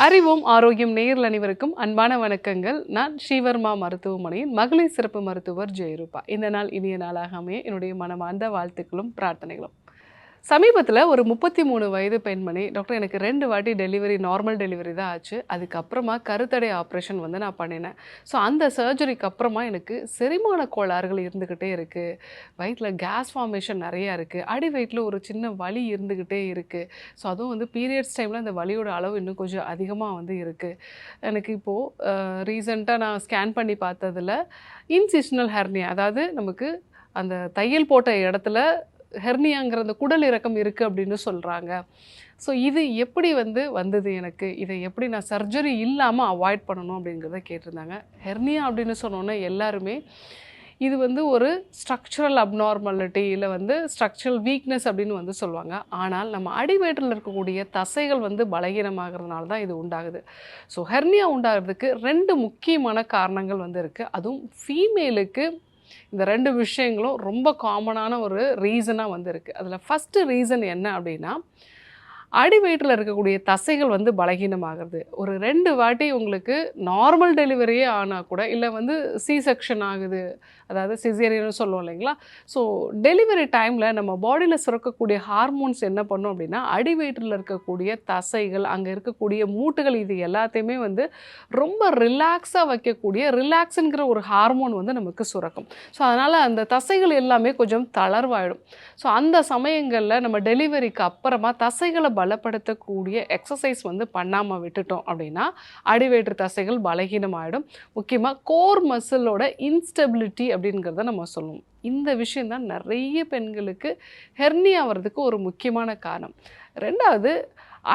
அறிவோம் ஆரோக்கியம் நேயர்கள் அனைவருக்கும் அன்பான வணக்கங்கள். நான் ஸ்ரீவர்மா மருத்துவமனையின் மகளிர் சிறப்பு மருத்துவர் ஜெயரூபா. இந்த நாள் இனிய நாளாக அமைய என்னுடைய மனமார்ந்த வாழ்த்துக்களும் பிரார்த்தனைகளும். சமீபத்தில் ஒரு 33 வயது பெண்மணி, டாக்டர் எனக்கு 2 வாட்டி டெலிவரி நார்மல் டெலிவரி தான் ஆச்சு. அதுக்கப்புறமா கருத்தடை ஆப்ரேஷன் வந்து நான் பண்ணினேன். ஸோ அந்த சர்ஜரிக்கு அப்புறமா எனக்கு செரிமான கோளாறுகள் இருந்துக்கிட்டே இருக்குது, வயிற்றில் கேஸ் ஃபார்மேஷன் நிறையா இருக்குது, அடி வயிற்றில் ஒரு சின்ன வலி இருந்துக்கிட்டே இருக்குது. ஸோ அதுவும் வந்து பீரியட்ஸ் டைமில் அந்த வலியோட அளவு இன்னும் கொஞ்சம் அதிகமாக வந்து இருக்குது. எனக்கு இப்போது ரீசெண்டாக நான் ஸ்கேன் பண்ணி பார்த்ததில் இன்சிஷனல் ஹெர்னியா, அதாவது நமக்கு அந்த தையல் போட்ட இடத்துல ஹெர்னியாங்கிற அந்த குடல் இறக்கம் இருக்குது அப்படின்னு சொல்கிறாங்க. ஸோ இது எப்படி வந்தது எனக்கு, இதை எப்படி நான் சர்ஜரி இல்லாமல் அவாய்ட் பண்ணணும் அப்படிங்கிறத கேட்டிருந்தாங்க. ஹெர்னியா அப்படின்னு சொன்னோன்னே எல்லாருமே இது ஒரு ஸ்ட்ரக்சரல் அப்நார்மாலிட்டி இல்லை ஸ்ட்ரக்சரல் வீக்னஸ் அப்படின்னு சொல்லுவாங்க. ஆனால் நம்ம அடிவயிற்றில் இருக்கக்கூடிய தசைகள் பலகீனமாகிறதுனால தான் இது உண்டாகுது. ஸோ ஹெர்னியா உண்டாகிறதுக்கு 2 முக்கியமான காரணங்கள் இருக்குது. அதுவும் ஃபீமேலுக்கு இந்த 2 விஷயங்களும் ரொம்ப காமனான ஒரு ரீசனாக இருக்குது. அதில் ஃபஸ்ட்டு ரீசன் என்ன அப்படின்னா, அடி வயிற்றில் இருக்கக்கூடிய தசைகள் பலகீனமாகிறது. ஒரு 2 வாட்டி உங்களுக்கு நார்மல் டெலிவரியே ஆனால் கூட, இல்லை சி செக்ஷன் ஆகுது, அதாவது சிசேரியன்னு சொல்லுவோம் இல்லைங்களா. ஸோ டெலிவரி டைமில் நம்ம பாடியில் சுரக்கக்கூடிய ஹார்மோன்ஸ் என்ன பண்ணும் அப்படின்னா, அடி வயிற்றில் இருக்கக்கூடிய தசைகள், அங்கே இருக்கக்கூடிய மூட்டுகள், இது எல்லாத்தையுமே ரொம்ப ரிலாக்ஸாக வைக்கக்கூடிய ரிலாக்ஸுங்கிற ஒரு ஹார்மோன் நமக்கு சுரக்கும். ஸோ அதனால் அந்த தசைகள் எல்லாமே கொஞ்சம் தளர்வாயிடும். ஸோ அந்த சமயங்களில் நம்ம டெலிவரிக்கு அப்புறமா தசைகளை பலப்படுத்தக்கூடிய எக்ஸசைஸ் பண்ணாமல் விட்டுட்டோம் அப்படின்னா அடிவயிற்று தசைகள் பலகீனமாயிடும். முக்கியமாக கோர் மசிலோட இன்ஸ்டெபிலிட்டி அப்படிங்கிறத நம்ம சொல்லுவோம். இந்த விஷயந்தான் நிறைய பெண்களுக்கு ஹெர்னியா வர்றதுக்கு ஒரு முக்கியமான காரணம். 2வது,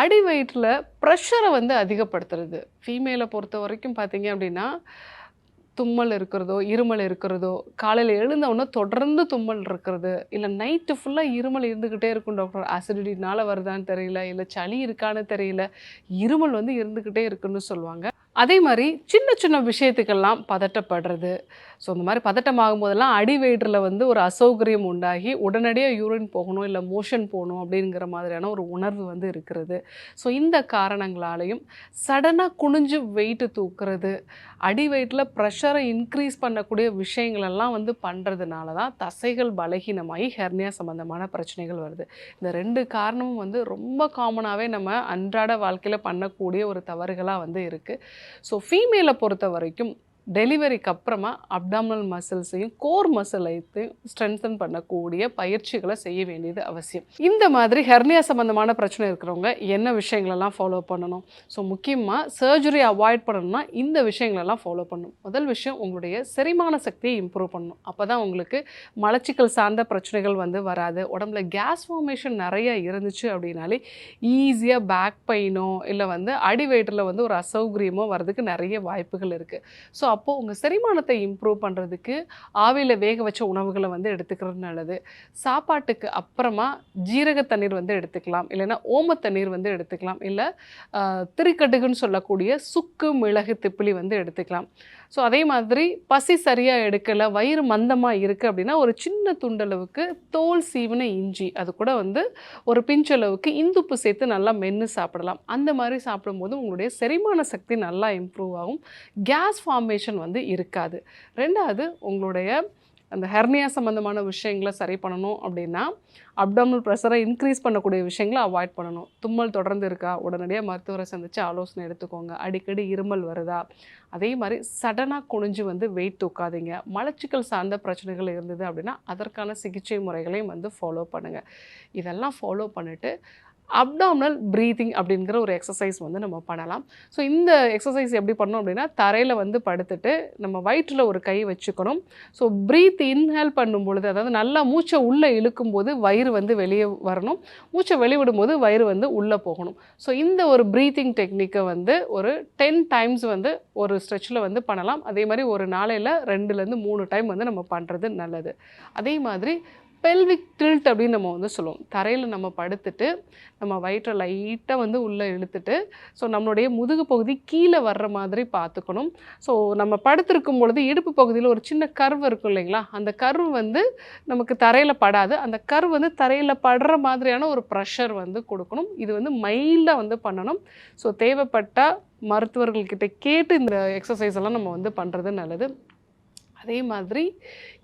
அடி வயிற்றில் ப்ரெஷரை அதிகப்படுத்துறது. ஃபீமேலை பொறுத்த வரைக்கும் பார்த்தீங்க அப்படின்னா, தும்மல் இருக்கிறதோ, இருமல் இருக்கிறதோ, காலையில் எழுந்தவுடனே தொடர்ந்து தும்மல் இருக்கிறது, இல்லை நைட்டு ஃபுல்லாக இருமல் இருந்துக்கிட்டே இருக்கும் டாக்டர், அசிடிட்டினால வருதான்னு தெரியல, இல்லை சளி இருக்கான்னு தெரியல, இருமல் இருந்துக்கிட்டே இருக்குன்னு சொல்லுவாங்க. அதே மாதிரி சின்ன சின்ன விஷயத்துக்கெல்லாம் பதட்டப்படுறது. ஸோ இந்த மாதிரி பதட்டமாகும் போதெல்லாம் அடி வயிற்றில் ஒரு அசௌகரியம் உண்டாகி உடனடியாக யூரின் போகணும், இல்லை மோஷன் போகணும் அப்படிங்கிற மாதிரியான ஒரு உணர்வு இருக்கிறது. ஸோ இந்த காரணங்களாலையும் சடனாக குனிஞ்சு வெயிட்டு தூக்குறது, அடி வயிற்றில் ப்ரெஷரை இன்க்ரீஸ் பண்ணக்கூடிய விஷயங்களெல்லாம் பண்ணுறதுனால தான் தசைகள் பலகீனமாகி ஹெர்னியா சம்மந்தமான பிரச்சனைகள் வருது. இந்த 2 காரணமும் ரொம்ப காமனாகவே நம்ம அன்றாட வாழ்க்கையில் பண்ணக்கூடிய ஒரு தவறுகளாக இருக்குது. ஸோ ஃபீமேலை பொறுத்த வரைக்கும் டெலிவரிக்கு அப்புறமா அப்டாமினல் மசில்ஸையும் கோர் மசிலையும் ஸ்ட்ரென்தன் பண்ணக்கூடிய பயிற்சிகளை செய்ய வேண்டியது அவசியம். இந்த மாதிரி ஹெர்னியா சம்மந்தமான பிரச்சனை இருக்கிறவங்க என்ன விஷயங்களெல்லாம் ஃபாலோ பண்ணணும்? ஸோ முக்கியமாக சர்ஜரி அவாய்ட் பண்ணணும்னா இந்த விஷயங்களெல்லாம் ஃபாலோ பண்ணணும். முதல் விஷயம், உங்களுடைய செரிமான சக்தியை இம்ப்ரூவ் பண்ணணும். அப்போ தான் உங்களுக்கு மலச்சிக்கல் சார்ந்த பிரச்சனைகள் வராது. உடம்புல கேஸ் ஃபார்மேஷன் நிறைய இருந்துச்சு அப்படின்னாலே ஈஸியாக பேக் பெயினோ இல்லை அடி வயிற்றில் ஒரு அசௌகரியமோ வர்றதுக்கு நிறைய வாய்ப்புகள் இருக்குது. ஸோ அப்போது உங்கள் செரிமானத்தை இம்ப்ரூவ் பண்ணுறதுக்கு ஆவியில் வேக வச்ச உணவுகளை எடுத்துக்கிறது நல்லது. சாப்பாட்டுக்கு அப்புறமா ஜீரக தண்ணீர் எடுத்துக்கலாம், இல்லைன்னா ஓம தண்ணீர் எடுத்துக்கலாம், இல்லை திரிக்கட்டுகுன்னு சொல்லக்கூடிய சுக்கு மிளகு திப்பிலி எடுத்துக்கலாம். ஸோ அதே மாதிரி பசி சரியாக எடுக்கலை, வயிறு மந்தமாக இருக்குது அப்படின்னா ஒரு சின்ன துண்டளவுக்கு தோல் சீவின இஞ்சி, அது கூட ஒரு பிஞ்சளவுக்கு இந்துப்பு சேர்த்து நல்லா மென்று சாப்பிடலாம். அந்த மாதிரி சாப்பிடும்போது உங்களுடைய செரிமான சக்தி நல்லா இம்ப்ரூவ் ஆகும், கேஸ் ஃபார்மேஷன் இருக்காது. 2வது, உங்களுடைய அந்த ஹெர்னியா சம்மந்தமான விஷயங்களை சரி பண்ணணும் அப்படின்னா அப்டாமினல் ப்ரெஷரை இன்க்ரீஸ் பண்ணக்கூடிய விஷயங்களை அவாய்ட் பண்ணணும். தும்மல் தொடர்ந்து இருக்கா, உடனடியாக மருத்துவரை சந்தித்து ஆலோசனை எடுத்துக்கோங்க. அடிக்கடி இருமல் வருதா, அதே மாதிரி சடனாக குனிஞ்சு வெயிட் தூக்காதீங்க. மலச்சிக்கல் சார்ந்த பிரச்சனைகள் இருந்தது அப்படின்னா அதற்கான சிகிச்சை முறைகளையும் ஃபாலோ பண்ணுங்கள். இதெல்லாம் ஃபாலோ பண்ணிவிட்டு அப்டாமினல் ப்ரீத்திங் அப்படிங்கிற ஒரு எக்ஸசைஸ் நம்ம பண்ணலாம். ஸோ இந்த எக்ஸசைஸ் எப்படி பண்ணணும் அப்படின்னா, தரையில் படுத்துட்டு நம்ம வயிற்றில் ஒரு கை வச்சுக்கணும். ஸோ ப்ரீத் இன்ஹேல் பண்ணும்பொழுது, அதாவது நல்லா மூச்சை உள்ளே இழுக்கும்போது வயிறு வெளியே வரணும், மூச்சை வெளிவிடும்போது வயிறு உள்ளே போகணும். ஸோ இந்த ஒரு ப்ரீத்திங் டெக்னிக்கை ஒரு 10 டைம்ஸ் ஒரு ஸ்ட்ரெச்சில் பண்ணலாம். அதே மாதிரி ஒரு நாளையில் 2லேருந்து 3 டைம் நம்ம பண்ணுறது நல்லது. அதே மாதிரி பெல்விக் டில்ட் அப்படின்னு நம்ம வந்து சொல்லுவோம். தரையில் நம்ம படுத்துட்டு நம்ம வயிற்றை லைட்டாக வந்து உள்ளே இழுத்துட்டு ஸோ நம்மளுடைய முதுகு பகுதி கீழே வர்ற மாதிரி பார்த்துக்கணும். ஸோ நம்ம படுத்திருக்கும் பொழுது இடுப்பு பகுதியில் ஒரு சின்ன கர்வ் இருக்கும் இல்லைங்களா, அந்த கர்வ் வந்து நமக்கு தரையில் படாது. அந்த கர்வ் வந்து தரையில் படுற மாதிரியான ஒரு ப்ரெஷர் வந்து கொடுக்கணும். இது வந்து மைல்டாக வந்து பண்ணணும். ஸோ தேவைப்பட்டால் மருத்துவர்கள்கிட்ட கேட்டு இந்த எக்ஸசைஸ் எல்லாம் நம்ம வந்து பண்ணுறது நல்லது. அதே மாதிரி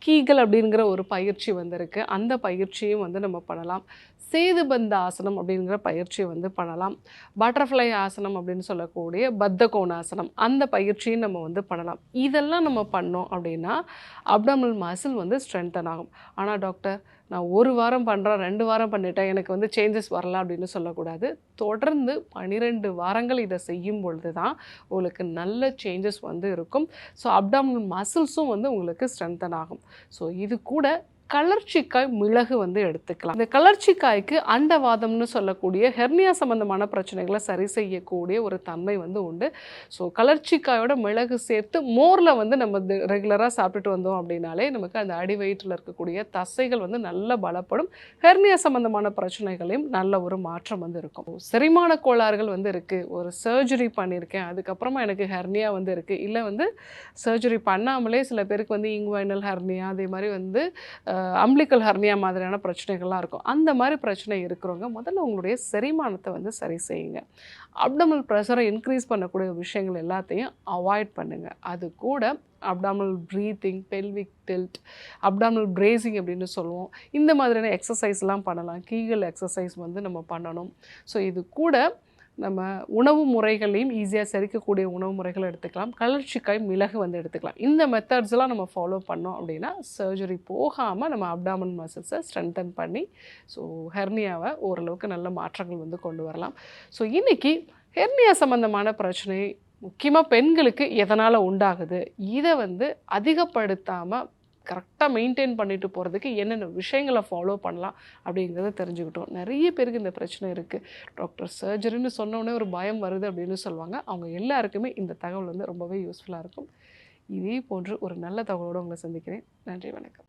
கீகல் அப்படிங்கிற ஒரு பயிற்சி வந்து இருக்குது. அந்த பயிற்சியும் வந்து நம்ம பண்ணலாம். சேதுபந்த ஆசனம் அப்படிங்கிற பயிற்சியை வந்து பண்ணலாம். பட்டர்ஃப்ளை ஆசனம் அப்படின்னு சொல்லக்கூடிய பத்த கோணாசனம் அந்த பயிற்சியும் நம்ம வந்து பண்ணலாம். இதெல்லாம் நம்ம பண்ணோம் அப்படின்னா அப்டாமினல் மசில் வந்து ஸ்ட்ரென்தன் ஆகும். ஆனால் டாக்டர் நான் 1 வாரம் பண்ணுறேன், 2 வாரம் பண்ணிட்டேன், எனக்கு வந்து சேஞ்சஸ் வரல அப்படின்னு சொல்லக்கூடாது. தொடர்ந்து 12 வாரங்கள் இதை செய்யும் பொழுது தான் உங்களுக்கு நல்ல சேஞ்சஸ் வந்து இருக்கும். ஸோ அப்டாமினல் மசில்ஸும் வந்து உங்களுக்கு ஸ்ட்ரென்தன் ஆகும். ஸோ இது கூட கலர்ச்சிக்காய் மிளகு வந்து எடுத்துக்கலாம். இந்த கலர்ச்சிக்காய்க்கு அண்டவாதம்னு சொல்லக்கூடிய ஹெர்னியா சம்பந்தமான பிரச்சனைகளை சரி செய்யக்கூடிய ஒரு தன்மை வந்து உண்டு. ஸோ கலர்ச்சிக்காயோட மிளகு சேர்த்து மோரில் வந்து நம்ம ரெகுலராக சாப்பிட்டுட்டு வந்தோம் அப்படின்னாலே நமக்கு அந்த அடி வயிற்றில் இருக்கக்கூடிய தசைகள் வந்து நல்லா பலப்படும். ஹெர்னியா சம்பந்தமான பிரச்சனைகளையும் நல்ல ஒரு மாற்றம் வந்து இருக்கும். செரிமான கோளாறுகள் வந்து இருக்குது, ஒரு சர்ஜரி பண்ணியிருக்கேன், அதுக்கப்புறமா எனக்கு ஹெர்னியா வந்து இருக்குது, இல்லை வந்து சர்ஜரி பண்ணாமலே சில பேருக்கு வந்து இங்குவைனல் ஹெர்னியா அதே மாதிரி வந்து அம்பிளிக்கல் ஹெர்னியா மாதிரியான பிரச்சனைகள்லாம் இருக்கும். அந்த மாதிரி பிரச்சனை இருக்கிறவங்க முதல்ல உங்களுடைய செரிமானத்தை வந்து சரி செய்யுங்க. அப்டாமினல் ப்ரெஷரை இன்க்ரீஸ் பண்ணக்கூடிய விஷயங்கள் எல்லாத்தையும் அவாய்ட் பண்ணுங்கள். அது கூட abdominal breathing, pelvic tilt, abdominal bracing அப்படின்னு சொல்லுவோம். இந்த மாதிரியான எக்ஸசைஸ்லாம் பண்ணலாம். கீகல் எக்ஸசைஸ் வந்து நம்ம பண்ணணும். ஸோ இது கூட நம்ம உணவு முறைகளையும் ஈஸியாக செரிக்கக்கூடிய உணவு முறைகளை எடுத்துக்கலாம். கலர்ச்சிக்காய் மிளகு வந்து எடுத்துக்கலாம். இந்த மெத்தட்ஸ்லாம் நம்ம ஃபாலோ பண்ணோம் அப்படின்னா சர்ஜரி போகாமல் நம்ம அப்டாமினல் மசில்ஸை ஸ்ட்ரென்தன் பண்ணி ஸோ ஹெர்னியாவை ஓரளவுக்கு நல்ல மாற்றங்கள் வந்து கொண்டு வரலாம். ஸோ இன்றைக்கி ஹெர்னியா சம்மந்தமான பிரச்சனை முக்கியமாக பெண்களுக்கு எதனால் உண்டாகுது, இதை வந்து அதிகப்படுத்தாமல் கரெக்டாக மெயின்டைன் பண்ணிட்டு போகிறதுக்கு என்னென்ன விஷயங்களை ஃபாலோ பண்ணலாம் அப்படிங்கிறத தெரிஞ்சுக்கிட்டோம். நிறைய பேருக்கு இந்த பிரச்சனை இருக்குது. டாக்டர் சர்ஜரின்னு சொன்னோடனே ஒரு பயம் வருது அப்படின்னு சொல்லுவாங்க. அவங்க எல்லாருக்குமே இந்த தகவல் வந்து ரொம்பவே யூஸ்ஃபுல்லாக இருக்கும். இதே போன்று ஒரு நல்ல தகவலோடு உங்களை சந்திக்கிறேன். நன்றி, வணக்கம்.